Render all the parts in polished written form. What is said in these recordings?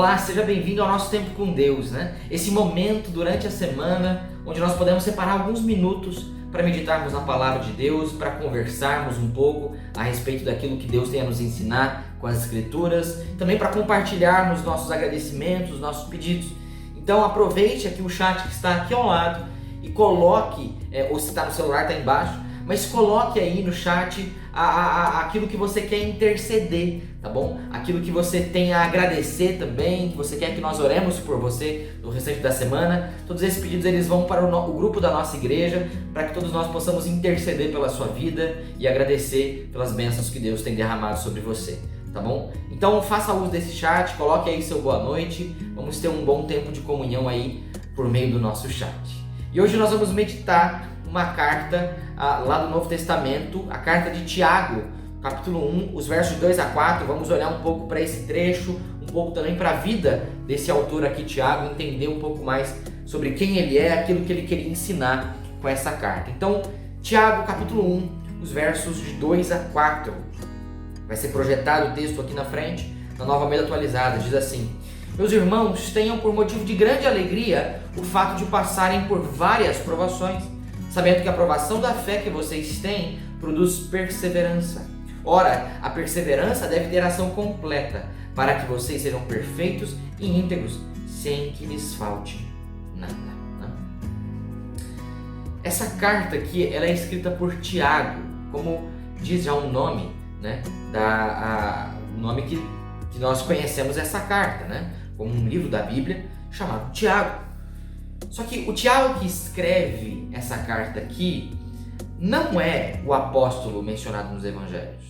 Olá, seja bem-vindo ao nosso Tempo com Deus, né? Esse momento durante a semana onde nós podemos separar alguns minutos para meditarmos na Palavra de Deus, para conversarmos um pouco a respeito daquilo que Deus tem a nos ensinar com as Escrituras, também para compartilharmos nossos agradecimentos, nossos pedidos. Então aproveite aqui o chat que está aqui ao lado e coloque, ou se está no celular está embaixo, mas coloque aí no chat aquilo que você quer interceder, tá bom? Aquilo que você tem a agradecer também, que você quer que nós oremos por você no restante da semana. Todos esses pedidos eles vão para o grupo da nossa igreja, para que todos nós possamos interceder pela sua vida e agradecer pelas bênçãos que Deus tem derramado sobre você, tá bom? Então faça uso desse chat, coloque aí seu boa noite, vamos ter um bom tempo de comunhão aí por meio do nosso chat. E hoje nós vamos meditar uma carta lá do Novo Testamento, a carta de Tiago, capítulo 1, os versos 2 a 4, vamos olhar um pouco para esse trecho, um pouco também para a vida desse autor aqui, Tiago, entender um pouco mais sobre quem ele é, aquilo que ele queria ensinar com essa carta. Então, Tiago, capítulo 1, os versos de 2 a 4, vai ser projetado o texto aqui na frente, na Nova Almeida Atualizada, diz assim: Meus irmãos, tenham por motivo de grande alegria o fato de passarem por várias provações, sabendo que a provação da fé que vocês têm produz perseverança. Ora, a perseverança deve ter ação completa, para que vocês sejam perfeitos e íntegros, sem que lhes falte nada. Essa carta aqui, ela é escrita por Tiago, como diz já o nome, né, o nome que nós conhecemos essa carta, né, como um livro da Bíblia chamado Tiago. Só que o Tiago que escreve essa carta aqui não é o apóstolo mencionado nos evangelhos.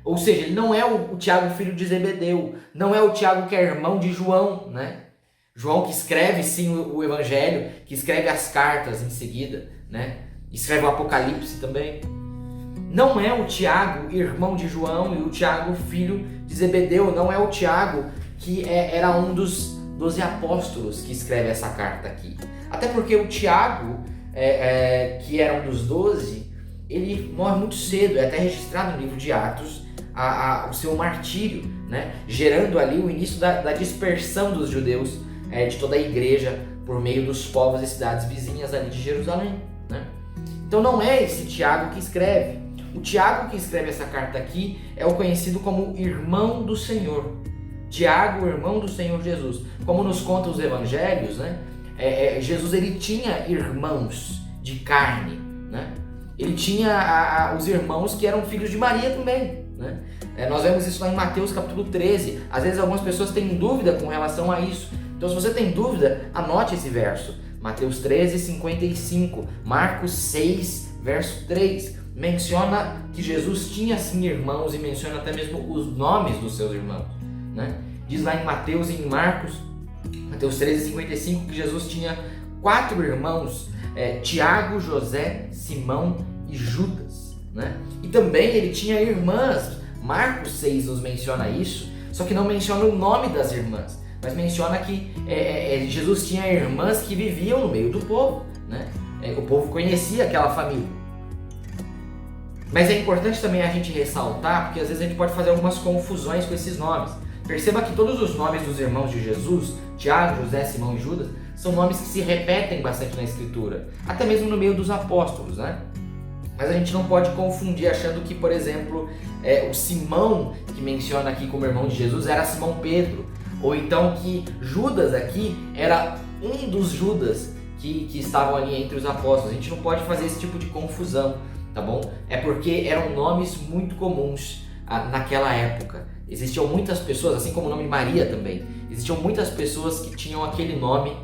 Ou seja, ele não é o Tiago filho de Zebedeu, não é o Tiago que é irmão de João, né? João que escreve sim o evangelho, que escreve as cartas em seguida, né? Escreve o Apocalipse também. Não é o Tiago, irmão de João, e o Tiago filho de Zebedeu, não é o Tiago que era um dos 12 apóstolos que escreve essa carta aqui. Até porque o Tiago, que era um dos 12, ele morre muito cedo, é até registrado no livro de Atos o seu martírio, né? Gerando ali o início da dispersão dos judeus de toda a igreja por meio dos povos e cidades vizinhas ali de Jerusalém, né? Então não é esse Tiago que escreve. O Tiago que escreve essa carta aqui é o conhecido como irmão do Senhor. Tiago, irmão do Senhor Jesus. Como nos contam os evangelhos, né? Jesus ele tinha irmãos de carne, né? Ele tinha os irmãos que eram filhos de Maria também, né? Nós vemos isso lá em Mateus capítulo 13. Às vezes algumas pessoas têm dúvida com relação a isso. Então se você tem dúvida, anote esse verso. Mateus 13, 55. Marcos 6, verso 3. Menciona que Jesus tinha sim irmãos e menciona até mesmo os nomes dos seus irmãos, né? Diz lá em Mateus e em Marcos 13, 55, que Jesus tinha 4 irmãos, Tiago, José, Simão e Judas, né? E também ele tinha irmãs. Marcos 6 nos menciona isso, só que não menciona o nome das irmãs, mas menciona que Jesus tinha irmãs que viviam no meio do povo, né? O povo conhecia aquela família. Mas é importante também a gente ressaltar, porque às vezes a gente pode fazer algumas confusões com esses nomes. Perceba que todos os nomes dos irmãos de Jesus, Tiago, José, Simão e Judas, são nomes que se repetem bastante na Escritura, até mesmo no meio dos apóstolos, né? Mas a gente não pode confundir achando que, por exemplo, o Simão, que menciona aqui como irmão de Jesus, era Simão Pedro, ou então que Judas aqui era um dos Judas que estavam ali entre os apóstolos. A gente não pode fazer esse tipo de confusão, tá bom? É porque eram nomes muito comuns naquela época. Existiam muitas pessoas, assim como o nome de Maria também, existiam muitas pessoas que tinham aquele nome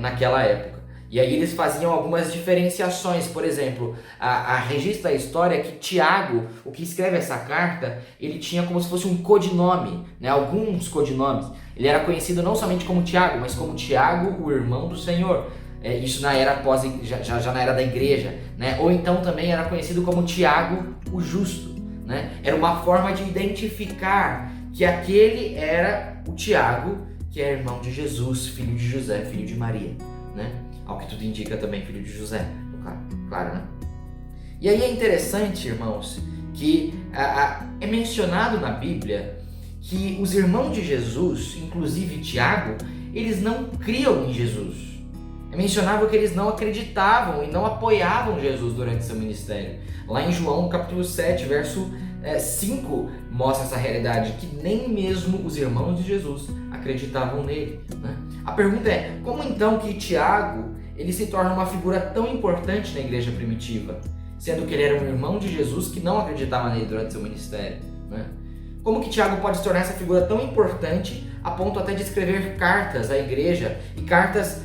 naquela época. E aí eles faziam algumas diferenciações. Por exemplo, a registra a história que Tiago, o que escreve essa carta, ele tinha como se fosse um codinome, né? Alguns codinomes. Ele era conhecido não somente como Tiago, mas como Tiago, o irmão do Senhor. Isso na era já na era da igreja, né? Ou então também era conhecido como Tiago, o justo, né? Era uma forma de identificar que aquele era o Tiago, que é irmão de Jesus, filho de José, filho de Maria, né? Ao que tudo indica também filho de José, claro, né? E aí é interessante, irmãos, que é mencionado na Bíblia que os irmãos de Jesus, inclusive Tiago, eles não criam em Jesus. É mencionável que eles não acreditavam e não apoiavam Jesus durante seu ministério. Lá em João, capítulo 7, verso 5, mostra essa realidade, que nem mesmo os irmãos de Jesus acreditavam nele, né? A pergunta é, como então que Tiago ele se torna uma figura tão importante na igreja primitiva, sendo que ele era um irmão de Jesus que não acreditava nele durante seu ministério, né? Como que Tiago pode se tornar essa figura tão importante a ponto até de escrever cartas à igreja, e cartas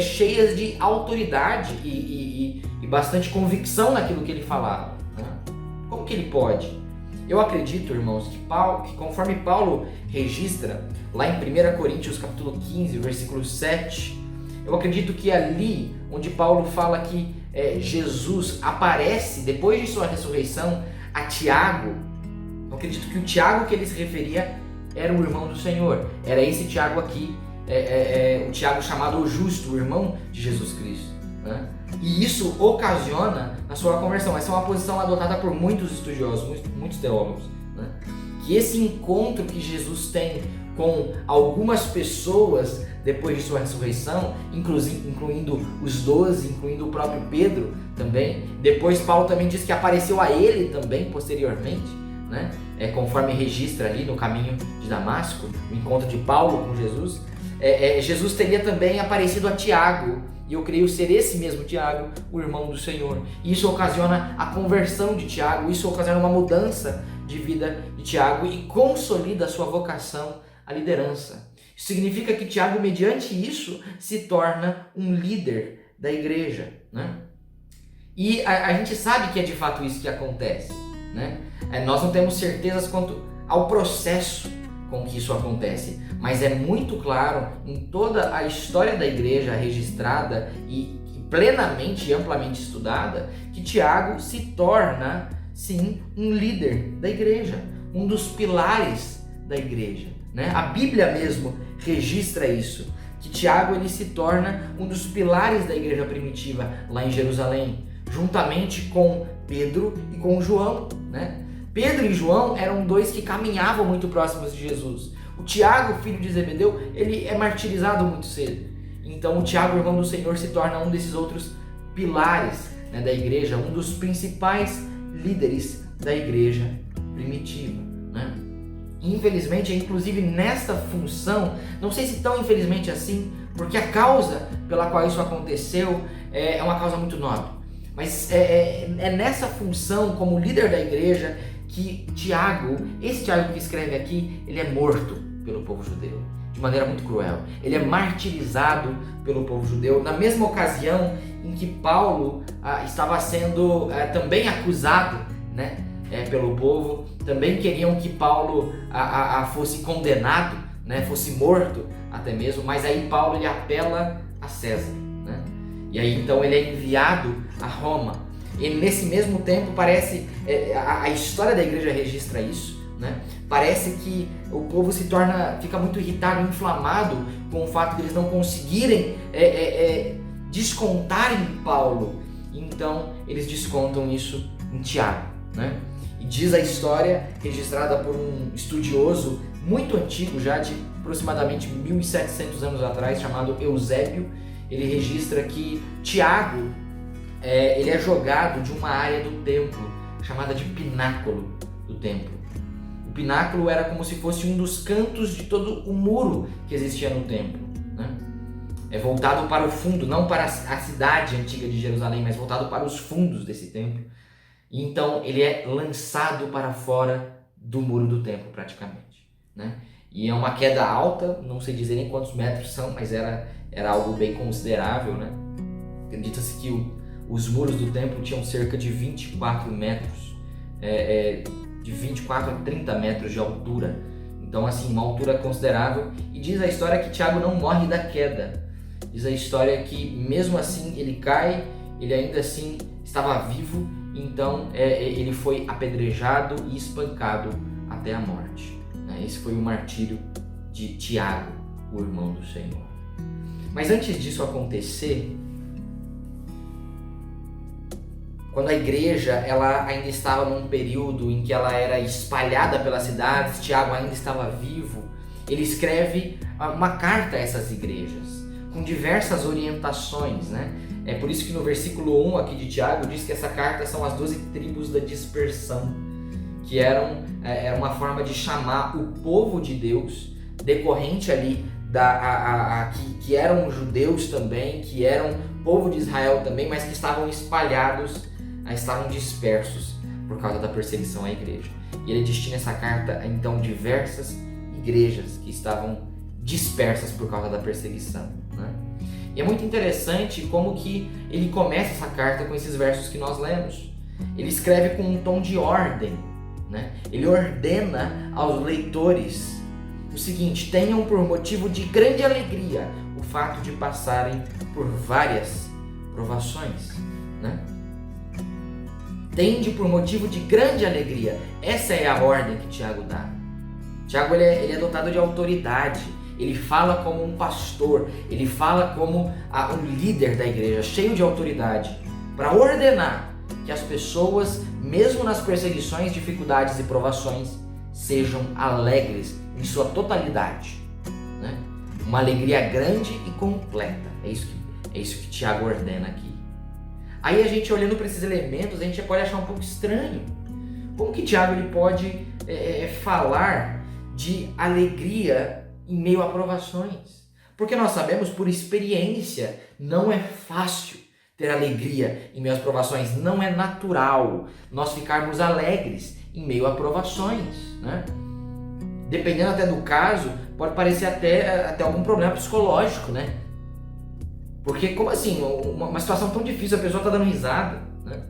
cheias de autoridade e bastante convicção naquilo que ele falava, né? Como que ele pode? Eu acredito, irmãos, que conforme Paulo registra lá em 1 Coríntios capítulo 15, versículo 7, eu acredito que ali onde Paulo fala que Jesus aparece depois de sua ressurreição a Tiago, eu acredito que o Tiago que ele se referia era o irmão do Senhor. Era esse Tiago aqui, o Tiago chamado o Justo, o irmão de Jesus Cristo, né? E isso ocasiona a sua conversão. Essa é uma posição adotada por muitos estudiosos, muitos teólogos, né? Que esse encontro que Jesus tem com algumas pessoas depois de sua ressurreição, incluindo os 12, incluindo o próprio Pedro também. Depois Paulo também diz que apareceu a ele também posteriormente, né? Conforme registra ali no caminho de Damasco, o encontro de Paulo com Jesus. Jesus teria também aparecido a Tiago, e eu creio ser esse mesmo Tiago, o irmão do Senhor. E isso ocasiona a conversão de Tiago, isso ocasiona uma mudança de vida de Tiago e consolida a sua vocação à liderança. Isso significa que Tiago, mediante isso, se torna um líder da igreja, né? E a gente sabe que é de fato isso que acontece, né? Nós não temos certezas quanto ao processo com que isso acontece, mas é muito claro em toda a história da igreja registrada e plenamente e amplamente estudada que Tiago se torna, sim, um líder da igreja, um dos pilares da igreja, né? A Bíblia mesmo registra isso, que Tiago ele se torna um dos pilares da igreja primitiva lá em Jerusalém, juntamente com Pedro e com João, né? Pedro e João eram dois que caminhavam muito próximos de Jesus. O Tiago, filho de Zebedeu, ele é martirizado muito cedo. Então o Tiago, irmão do Senhor, se torna um desses outros pilares, né, da igreja, um dos principais líderes da igreja primitiva, né? Infelizmente, inclusive nesta função, não sei se tão infelizmente assim, porque a causa pela qual isso aconteceu é uma causa muito nobre. Mas é nessa função como líder da igreja que Tiago, esse Tiago que escreve aqui, ele é morto pelo povo judeu, de maneira muito cruel. Ele é martirizado pelo povo judeu, na mesma ocasião em que Paulo estava sendo também acusado, né, pelo povo. Também queriam que Paulo fosse condenado, né, fosse morto até mesmo, mas aí Paulo ele apela a César, né? E aí então ele é enviado a Roma. E nesse mesmo tempo parece, a história da igreja registra isso, né? Parece que o povo fica muito irritado, inflamado com o fato de eles não conseguirem descontar em Paulo. Então eles descontam isso em Tiago, né? E diz a história, registrada por um estudioso muito antigo, já de aproximadamente 1700 anos atrás, chamado Eusébio. Ele registra que Tiago ele é jogado de uma área do templo chamada de pináculo do templo. O pináculo era como se fosse um dos cantos de todo o muro que existia no templo, né? É voltado para o fundo, não para a cidade antiga de Jerusalém, mas voltado para os fundos desse templo. E então ele é lançado para fora do muro do templo praticamente, né? E é uma queda alta, não sei dizer nem quantos metros são, mas era algo bem considerável, né? Acredita-se que os muros do templo tinham cerca de 24 metros, de 24 a 30 metros de altura. Então, assim, uma altura considerável. E diz a história que Tiago não morre da queda. Diz a história que, mesmo assim, ele cai, ele ainda assim estava vivo. Então, ele foi apedrejado e espancado até a morte, né? Esse foi o martírio de Tiago, o irmão do Senhor. Mas antes disso acontecer, quando a igreja ela ainda estava num período em que ela era espalhada pelas cidades, Tiago ainda estava vivo, ele escreve uma carta a essas igrejas, com diversas orientações, né? É por isso que no versículo 1 aqui de Tiago diz que essa carta são as 12 tribos da dispersão, que era uma forma de chamar o povo de Deus, decorrente ali que eram judeus também, que eram povo de Israel também, mas que estavam espalhados, estavam dispersos por causa da perseguição à igreja. E ele destina essa carta a então diversas igrejas que estavam dispersas por causa da perseguição, né? E é muito interessante como que ele começa essa carta com esses versos que nós lemos. Ele escreve com um tom de ordem, né? Ele ordena aos leitores o seguinte: tenham por motivo de grande alegria o fato de passarem por várias provações, né? Tende por motivo de grande alegria. Essa é a ordem que Tiago dá. Tiago ele é dotado de autoridade. Ele fala como um pastor, ele fala como um líder da igreja, cheio de autoridade, para ordenar que as pessoas, mesmo nas perseguições, dificuldades e provações, sejam alegres em sua totalidade, né? Uma alegria grande e completa. É isso que Tiago ordena aqui. Aí a gente olhando para esses elementos, a gente pode achar um pouco estranho. Como que Tiago ele pode falar de alegria em meio a provações? Porque nós sabemos por experiência, não é fácil ter alegria em meio às provações, não é natural nós ficarmos alegres em meio a provações, né? Dependendo até do caso, pode parecer até algum problema psicológico, né? Porque como assim, uma situação tão difícil, a pessoa está dando risada, né?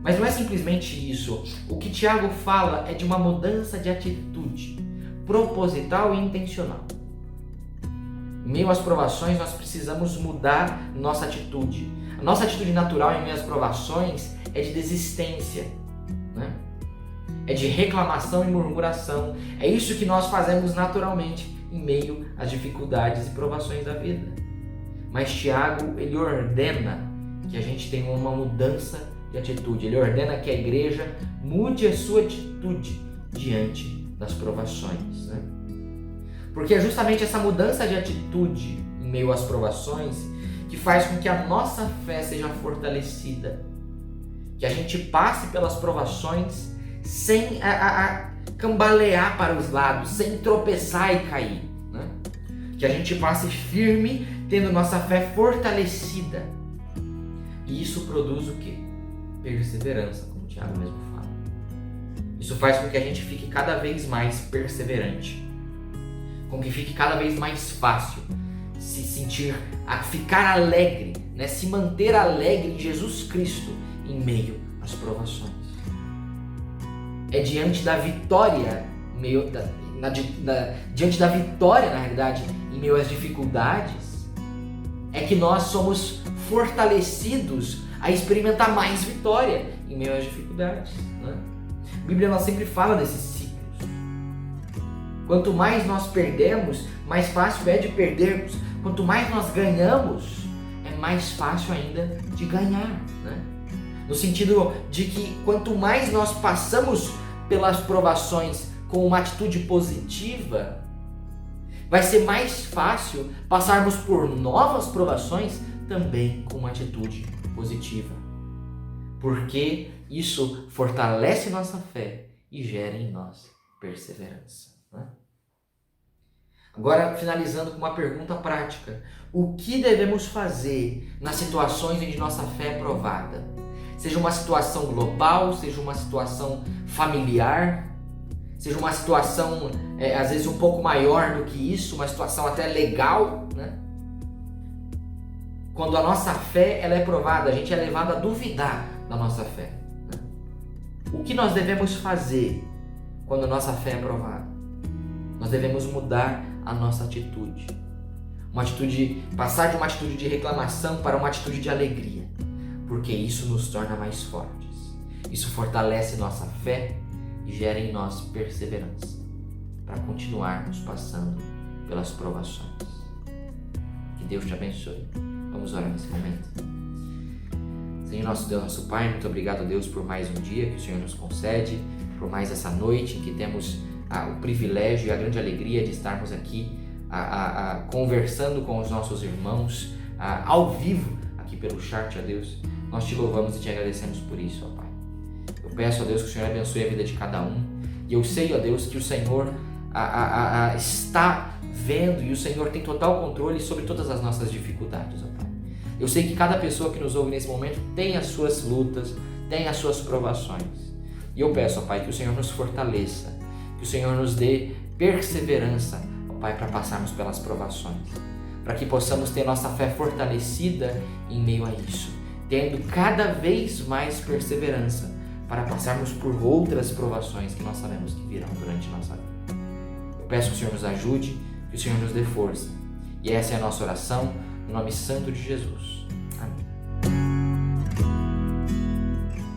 Mas não é simplesmente isso. O que Tiago fala é de uma mudança de atitude proposital e intencional. Em meio às provações, nós precisamos mudar nossa atitude. A nossa atitude natural em meio às provações é de desistência, né? É de reclamação e murmuração. É isso que nós fazemos naturalmente em meio às dificuldades e provações da vida. Mas Tiago, ele ordena que a gente tenha uma mudança de atitude. Ele ordena que a igreja mude a sua atitude diante das provações, né? Porque é justamente essa mudança de atitude em meio às provações que faz com que a nossa fé seja fortalecida, que a gente passe pelas provações sem cambalear para os lados, sem tropeçar e cair, né? Que a gente passe firme, tendo nossa fé fortalecida. E isso produz o quê? Perseverança, como o Tiago mesmo fala. Isso faz com que a gente fique cada vez mais perseverante, com que fique cada vez mais fácil se sentir, ficar alegre, né? Se manter alegre em Jesus Cristo em meio às provações. É diante da vitória, diante da vitória, na realidade, em meio às dificuldades, é que nós somos fortalecidos a experimentar mais vitória em meio às dificuldades, né? A Bíblia ela sempre fala desses ciclos. Quanto mais nós perdemos, mais fácil é de perdermos. Quanto mais nós ganhamos, é mais fácil ainda de ganhar, né? No sentido de que quanto mais nós passamos pelas provações com uma atitude positiva, vai ser mais fácil passarmos por novas provações também com uma atitude positiva. Porque isso fortalece nossa fé e gera em nós perseverança, né? Agora, finalizando com uma pergunta prática. O que devemos fazer nas situações em que nossa fé é provada? Seja uma situação global, seja uma situação familiar, seja uma situação, às vezes, um pouco maior do que isso, uma situação até legal, né? Quando a nossa fé ela é provada, a gente é levado a duvidar da nossa fé, né? O que nós devemos fazer quando a nossa fé é provada? Nós devemos mudar a nossa atitude. Passar de uma atitude de reclamação para uma atitude de alegria, porque isso nos torna mais fortes. Isso fortalece nossa fé e gera em nós perseverança para continuarmos passando pelas provações. Que Deus te abençoe. Vamos orar nesse momento. Senhor nosso Deus, nosso Pai, muito obrigado, Deus, por mais um dia que o Senhor nos concede, por mais essa noite em que temos o privilégio e a grande alegria de estarmos aqui conversando com os nossos irmãos ao vivo aqui pelo chat, ó Deus. Nós te louvamos e te agradecemos por isso, ó Pai. Eu peço, ó Deus, que o Senhor abençoe a vida de cada um. E eu sei, ó Deus, que o Senhor está vendo e o Senhor tem total controle sobre todas as nossas dificuldades, ó Pai. Eu sei que cada pessoa que nos ouve nesse momento tem as suas lutas, tem as suas provações. E eu peço, ó Pai, que o Senhor nos fortaleça, que o Senhor nos dê perseverança, ó Pai, para passarmos pelas provações, para que possamos ter nossa fé fortalecida em meio a isso, tendo cada vez mais perseverança para passarmos por outras provações que nós sabemos que virão durante nossa vida. Eu peço que o Senhor nos ajude, que o Senhor nos dê força. E essa é a nossa oração, no nome santo de Jesus. Amém.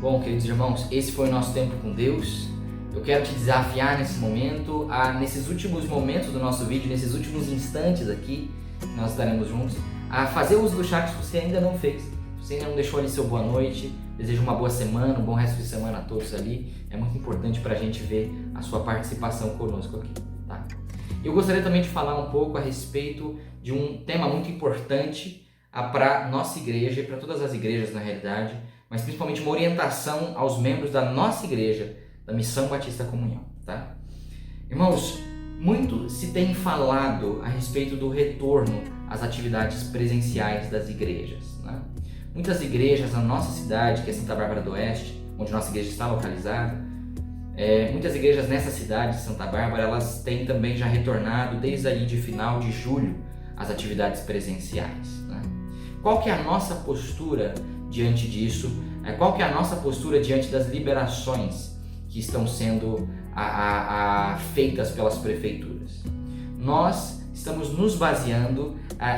Bom, queridos irmãos, esse foi o nosso tempo com Deus. Eu quero te desafiar nesse momento, nesses últimos momentos do nosso vídeo, nesses últimos instantes aqui, que nós estaremos juntos, a fazer uso do chat se você ainda não fez. Se você ainda não deixou ali seu boa noite, desejo uma boa semana, um bom resto de semana a todos ali. É muito importante para a gente ver a sua participação conosco aqui, tá? Eu gostaria também de falar um pouco a respeito de um tema muito importante para nossa igreja e para todas as igrejas na realidade, mas principalmente uma orientação aos membros da nossa igreja, da Missão Batista Comunhão, tá? Irmãos, muito se tem falado a respeito do retorno às atividades presenciais das igrejas, né? Muitas igrejas na nossa cidade, que é Santa Bárbara do Oeste, onde nossa igreja está localizada, muitas igrejas nessa cidade de Santa Bárbara, elas têm também já retornado desde aí de final de julho às atividades presenciais, né? Qual que é a nossa postura diante disso? Qual que é a nossa postura diante das liberações que estão sendo feitas pelas prefeituras? Nós estamos nos baseando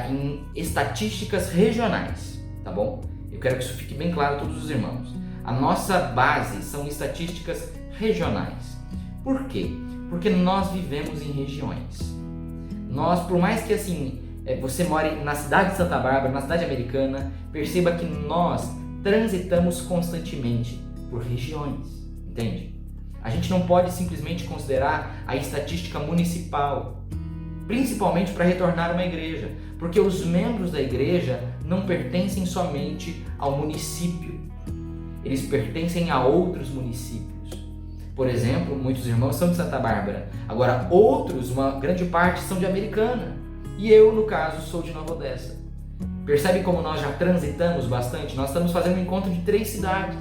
em estatísticas regionais, tá bom? Eu quero que isso fique bem claro a todos os irmãos. A nossa base são estatísticas regionais. Por quê? Porque nós vivemos em regiões. Nós, por mais que assim, você more na cidade de Santa Bárbara, na cidade americana, perceba que nós transitamos constantemente por regiões, entende? A gente não pode simplesmente considerar a estatística municipal, principalmente para retornar uma igreja, porque os membros da igreja não pertencem somente ao município, eles pertencem a outros municípios. Por exemplo, muitos irmãos são de Santa Bárbara, agora outros, uma grande parte, são de Americana, e eu, no caso, sou de Nova Odessa. Percebe como nós já transitamos bastante? Nós estamos fazendo um encontro de 3 cidades.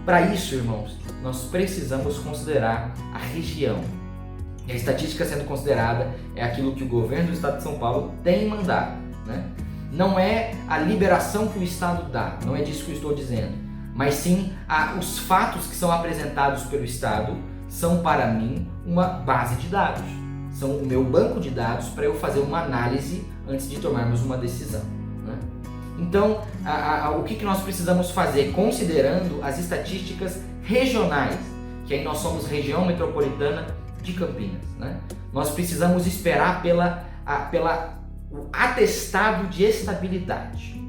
Para isso, irmãos, nós precisamos considerar a região. E a estatística sendo considerada é aquilo que o governo do estado de São Paulo tem mandado, né? Não é a liberação que o estado dá, não é disso que eu estou dizendo, mas sim os fatos que são apresentados pelo estado são para mim uma base de dados, são o meu banco de dados para eu fazer uma análise antes de tomarmos uma decisão, né? Então, o que nós precisamos fazer considerando as estatísticas regionais, que aí nós somos região metropolitana de Campinas, né? Nós precisamos esperar o atestado de estabilidade.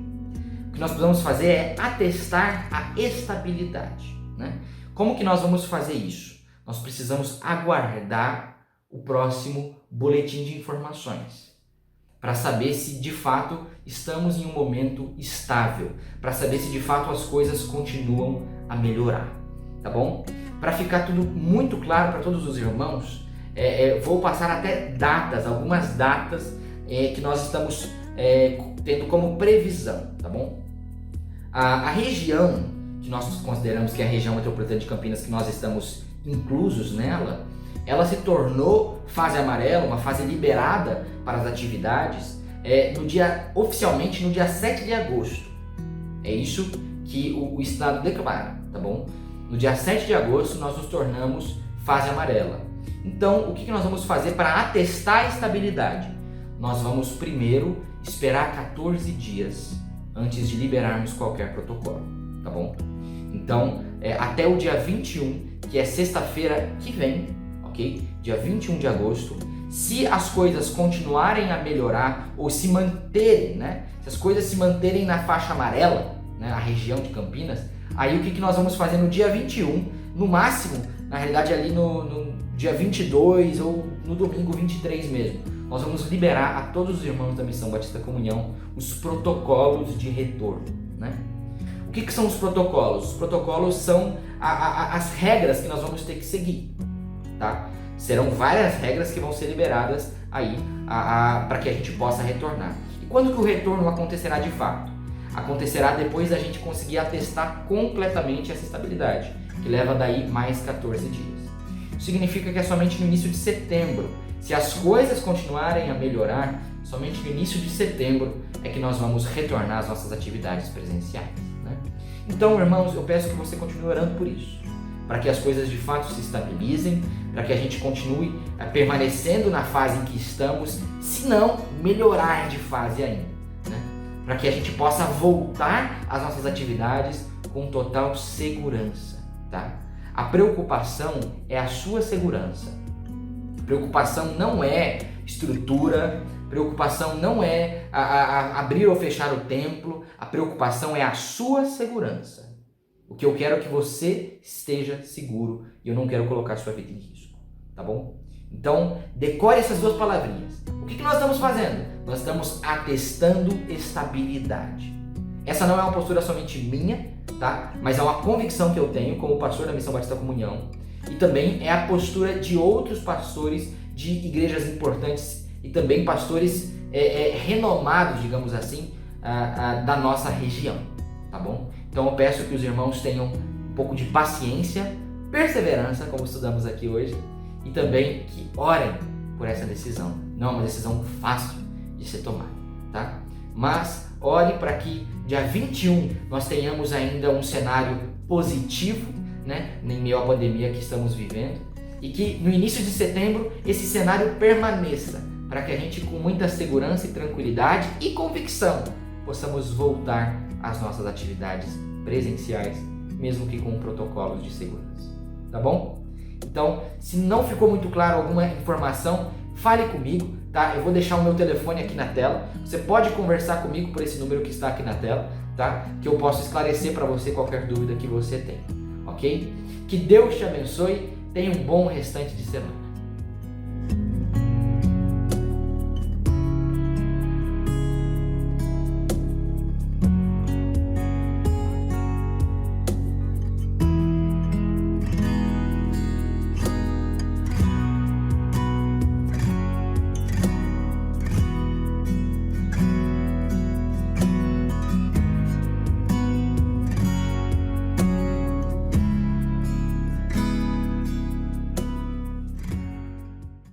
O que nós precisamos fazer é atestar a estabilidade, né? Como que nós vamos fazer isso? Nós precisamos aguardar o próximo boletim de informações para saber se de fato estamos em um momento estável, para saber se de fato as coisas continuam a melhorar, tá bom? Para ficar tudo muito claro para todos os irmãos, vou passar até datas, algumas datas que nós estamos tendo como previsão, tá bom? A região que nós consideramos que é a região metropolitana de Campinas, que nós estamos inclusos nela, ela se tornou fase amarela, uma fase liberada para as atividades, oficialmente no dia 7 de agosto. É isso que o estado declara, tá bom? No dia 7 de agosto nós nos tornamos fase amarela. Então, o que nós vamos fazer para atestar a estabilidade? Nós vamos primeiro esperar 14 dias antes de liberarmos qualquer protocolo, tá bom? Então, até o dia 21, que é sexta-feira que vem, ok? Dia 21 de agosto, se as coisas continuarem a melhorar ou se manterem, né? Se as coisas se manterem na faixa amarela, né, a região de Campinas, aí o que nós vamos fazer no dia 21, no máximo, na realidade ali no dia 22 ou no domingo 23 mesmo, nós vamos liberar a todos os irmãos da Missão Batista Comunhão os protocolos de retorno, né? O que são os protocolos? Os protocolos são as regras que nós vamos ter que seguir, tá? Serão várias regras que vão ser liberadas aí para que a gente possa retornar. E quando que o retorno acontecerá de fato? Acontecerá depois da gente conseguir atestar completamente essa estabilidade, que leva daí mais 14 dias. Isso significa que é somente no início de setembro, se as coisas continuarem a melhorar, somente no início de setembro é que nós vamos retornar às nossas atividades presenciais, né? Então, irmãos, eu peço que você continue orando por isso, para que as coisas de fato se estabilizem, para que a gente continue permanecendo na fase em que estamos, se não melhorar de fase ainda, né? Para que a gente possa voltar às nossas atividades com total segurança, tá? A preocupação é a sua segurança. Preocupação não é estrutura, preocupação não é abrir ou fechar o templo, a preocupação é a sua segurança. O que eu quero é que você esteja seguro e eu não quero colocar sua vida em risco, tá bom? Então, decore essas duas palavrinhas. O que nós estamos fazendo? Nós estamos atestando estabilidade. Essa não é uma postura somente minha, tá? Mas é uma convicção que eu tenho como pastor da Missão Batista Comunhão. E também é a postura de outros pastores de igrejas importantes e também pastores renomados, digamos assim, da nossa região, tá bom? Então eu peço que os irmãos tenham um pouco de paciência, perseverança, como estudamos aqui hoje, e também que orem por essa decisão. Não é uma decisão fácil de ser tomada, tá? Mas ore para que dia 21 nós tenhamos ainda um cenário positivo, né, em meio à pandemia que estamos vivendo, e que no início de setembro esse cenário permaneça, para que a gente com muita segurança e tranquilidade e convicção possamos voltar às nossas atividades presenciais, mesmo que com protocolos de segurança, tá bom? Então, se não ficou muito claro alguma informação, fale comigo, tá? Eu vou deixar o meu telefone aqui na tela, você pode conversar comigo por esse número que está aqui na tela, tá? Que eu posso esclarecer para você qualquer dúvida que você tenha. Ok? Que Deus te abençoe, tenha um bom restante de semana.